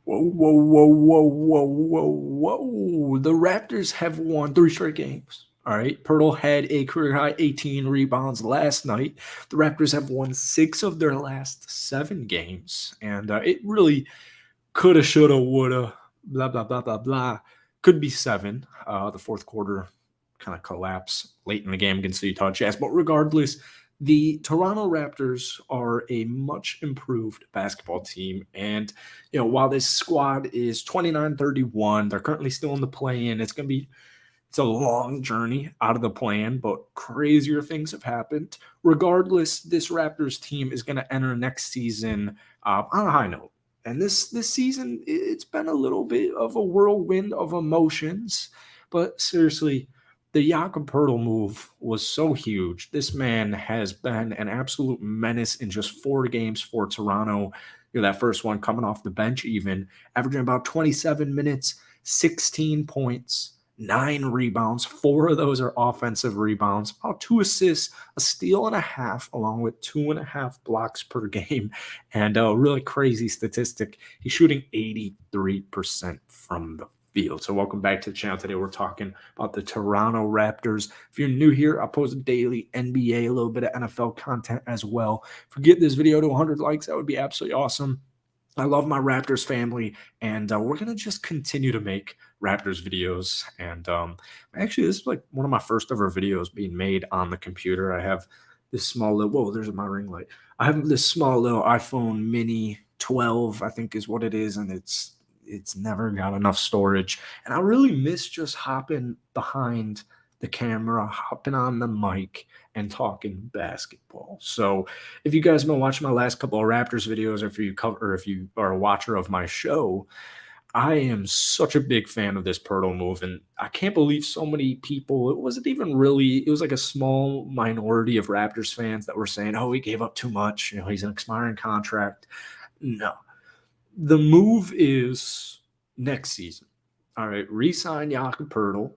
Whoa, whoa, whoa, whoa, whoa, whoa, whoa. The Raptors have won 3 straight games. All right. Poeltl had a career high 18 rebounds last night. The Raptors have won 6 of their last 7 games. And it really coulda, shoulda, woulda, blah, blah, blah, blah, blah. Could be 7. The fourth quarter kind of collapse late in the game against the Utah Jazz. But regardless, the Toronto Raptors are a much improved basketball team. And, while this squad is 29-31, they're currently still in the play-in. It's a long journey out of the plan, but crazier things have happened. Regardless, this Raptors team is going to enter next season on a high note. And this season, it's been a little bit of a whirlwind of emotions. But seriously, the Jakob Poeltl move was so huge. This man has been an absolute menace in just 4 games for Toronto. That first one coming off the bench, even averaging about 27 minutes, 16 points, 9 rebounds. 4 of those are offensive rebounds, about 2 assists, a steal and a half, along with 2.5 blocks per game. And a really crazy statistic, he's shooting 83% from the field. So welcome back to the channel. Today we're talking about the Toronto Raptors. If you're new here, I post daily NBA, a little bit of NFL content as well. If we get this video to 100 likes, that would be absolutely awesome. I love my Raptors family, and we're going to just continue to make Raptors videos. And actually, this is like one of my first ever videos being made on the computer. I have this small little, whoa, there's my ring light. I have this small little iPhone mini 12, I think is what it is, and it's never got enough storage. And I really miss just hopping behind the camera, hopping on the mic, and talking basketball. So if you guys have been watching my last couple of Raptors videos, or if you are a watcher of my show, I am such a big fan of this Poeltl move, and I can't believe so many people. It was like a small minority of Raptors fans that were saying, "Oh, he gave up too much. He's an expiring contract." No, the move is next season. All right, re-sign Jakob Poeltl.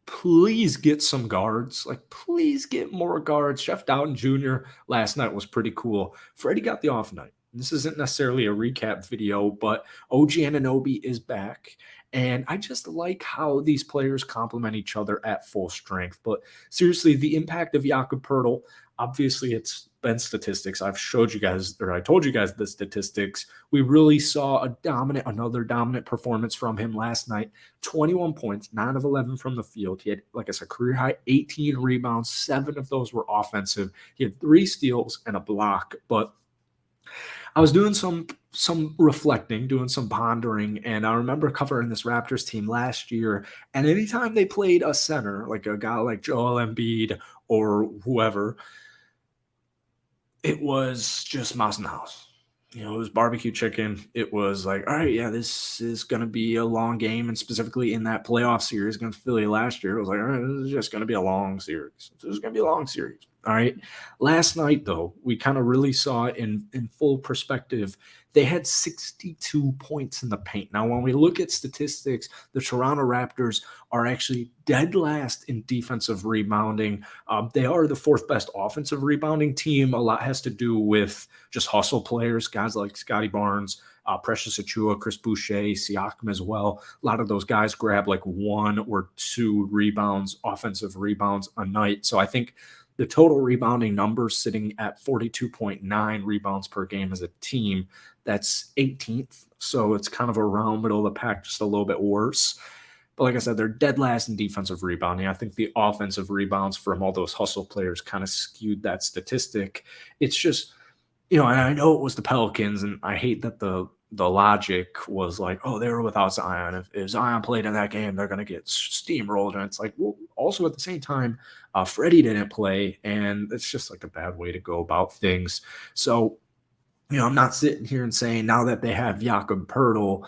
Please get some guards. Please get more guards. Jeff Dowtin Jr. last night was pretty cool. Freddie got the off night. This isn't necessarily a recap video, but OG Anunoby is back. And I just like how these players complement each other at full strength. But seriously, the impact of Jakob Poeltl, obviously it's been statistics. I told you guys the statistics. We really saw another dominant performance from him last night. 21 points, 9 of 11 from the field. He had, like I said, career high 18 rebounds. 7 of those were offensive. He had 3 steals and a block. But I was doing some reflecting, doing some pondering, and I remember covering this Raptors team last year. And anytime they played a center, like a guy like Joel Embiid or whoever, it was just mouse in the house. It was barbecue chicken. It was like, all right, yeah, this is going to be a long game. And specifically in that playoff series against Philly last year, it was like, all right, this is just going to be a long series. This is going to be a long series. All right. Last night, though, we kind of really saw it in full perspective. They had 62 points in the paint. Now, when we look at statistics, the Toronto Raptors are actually dead last in defensive rebounding. They are the 4th best offensive rebounding team. A lot has to do with just hustle players, guys like Scotty Barnes, Precious Achiuwa, Chris Boucher, Siakam as well. A lot of those guys grab like 1 or 2 rebounds, offensive rebounds a night. So I think the total rebounding numbers sitting at 42.9 rebounds per game as a team. That's 18th. So it's kind of around middle of the pack, just a little bit worse. But like I said, they're dead last in defensive rebounding. I think the offensive rebounds from all those hustle players kind of skewed that statistic. It's just, and I know it was the Pelicans, and I hate that the logic was like, oh, they were without Zion. If Zion played in that game, they're going to get steamrolled. And it's like, well, also at the same time, Freddie didn't play, and it's just like a bad way to go about things. So, I'm not sitting here and saying now that they have Jakob Poeltl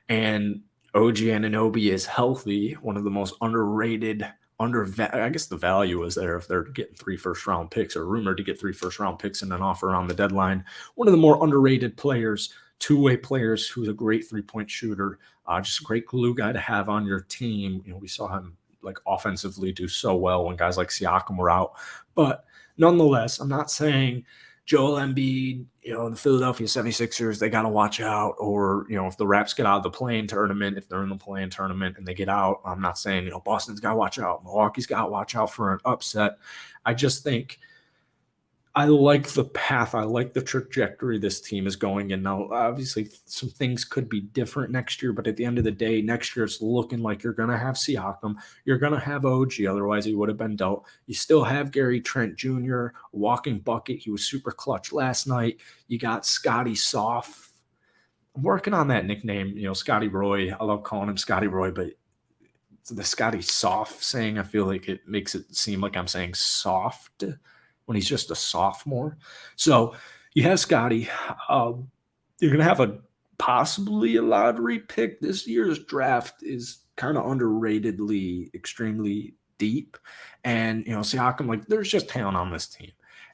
and OG Anunoby is healthy, one of the most underrated, I guess the value is there if they're getting 3 first-round picks or rumored to get 3 first-round picks in an offer on the deadline. One of the more underrated players, two-way players, who's a great three-point shooter, just a great glue guy to have on your team. We saw him offensively do so well when guys like Siakam were out. But nonetheless, I'm not saying Joel Embiid, the Philadelphia 76ers, they got to watch out. Or, if the Raps get out of the play-in tournament, if they're in the play-in tournament and they get out, I'm not saying, Boston's got to watch out. Milwaukee's got to watch out for an upset. I just think I like the path. I like the trajectory this team is going in. Now, obviously, some things could be different next year, but at the end of the day, next year it's looking like you're going to have Siakam. You're going to have OG, otherwise he would have been dealt. You still have Gary Trent Jr., walking bucket. He was super clutch last night. You got Scotty Soft. I'm working on that nickname, Scotty Roy. I love calling him Scotty Roy, but the Scotty Soft saying, I feel like it makes it seem like I'm saying soft when he's just a sophomore. So you have Scotty. You're going to have possibly a lottery pick. This year's draft is kind of underratedly extremely deep. And, Siakam, there's just talent on this team.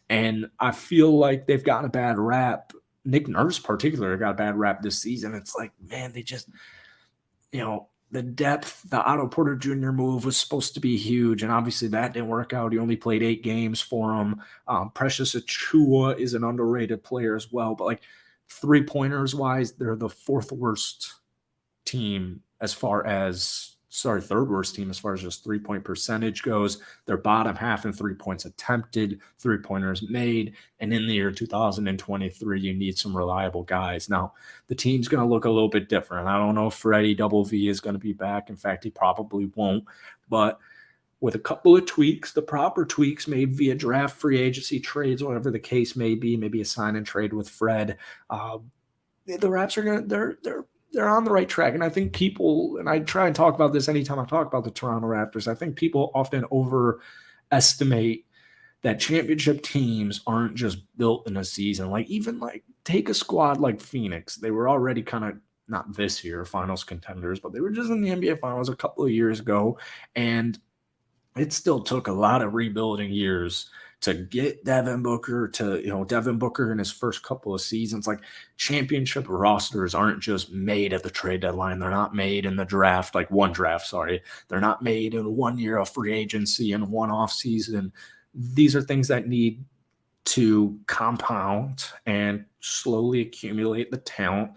And I feel like they've gotten a bad rap. Nick Nurse particularly got a bad rap this season. It's like, man, they just, the depth, the Otto Porter Jr. move was supposed to be huge, and obviously that didn't work out. He only played 8 games for him. Precious Achiuwa is an underrated player as well, but three-pointers wise, they're the third worst team as far as just three-point percentage goes. They're bottom half in 3 points attempted, three-pointers made, and in the year 2023, you need some reliable guys. Now, the team's going to look a little bit different. I don't know if Freddie Double V is going to be back. In fact, he probably won't, but with a couple of tweaks, the proper tweaks made via draft, free agency, trades, whatever the case may be, maybe a sign and trade with Fred, the Raps are going to they're on the right track. And I think people, and I try and talk about this anytime I talk about the Toronto Raptors, I think people often overestimate that championship teams aren't just built in a season. Take a squad like Phoenix. They were already kind of, not this year, finals contenders, but they were just in the NBA finals a couple of years ago. And it still took a lot of rebuilding years to get Devin Booker in his first couple of seasons. Championship rosters aren't just made at the trade deadline. They're not made in the draft, one draft, sorry. They're not made in 1 year of free agency and one off season. These are things that need to compound and slowly accumulate the talent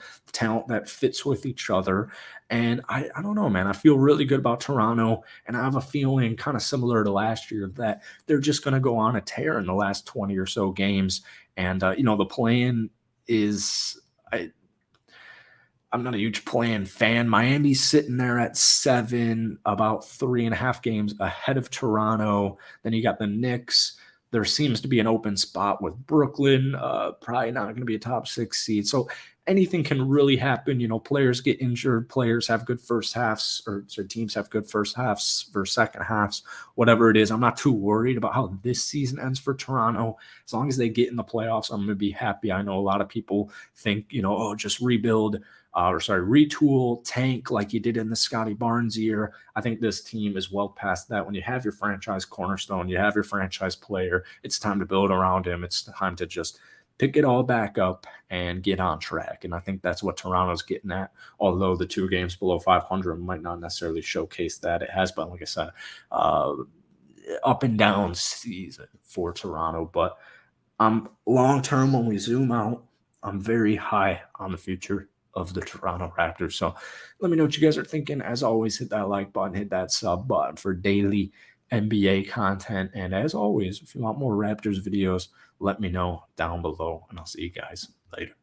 that fits with each other. And I don't know, man. I feel really good about Toronto, and I have a feeling kind of similar to last year that they're just going to go on a tear in the last 20 or so games. And, the play-in is I'm not a huge play-in fan. Miami's sitting there at 7, about 3.5 games ahead of Toronto. Then you got the Knicks. There seems to be an open spot with Brooklyn, probably not going to be a top 6 seed. So anything can really happen. Players get injured, players have good first halves, or teams have good first halves versus second halves, whatever it is. I'm not too worried about how this season ends for Toronto. As long as they get in the playoffs, I'm going to be happy. I know a lot of people think, just retool, tank like you did in the Scotty Barnes year. I think this team is well past that. When you have your franchise cornerstone, you have your franchise player, it's time to build around him. It's time to just pick it all back up and get on track. And I think that's what Toronto's getting at, although the 2 games below 500 might not necessarily showcase that. It has been, like I said, up and down season for Toronto. But long-term, when we zoom out, I'm very high on the future of the Toronto Raptors. So let me know what you guys are thinking. As always, hit that like button, hit that sub button for daily NBA content. And as always, if you want more Raptors videos, let me know down below, and I'll see you guys later.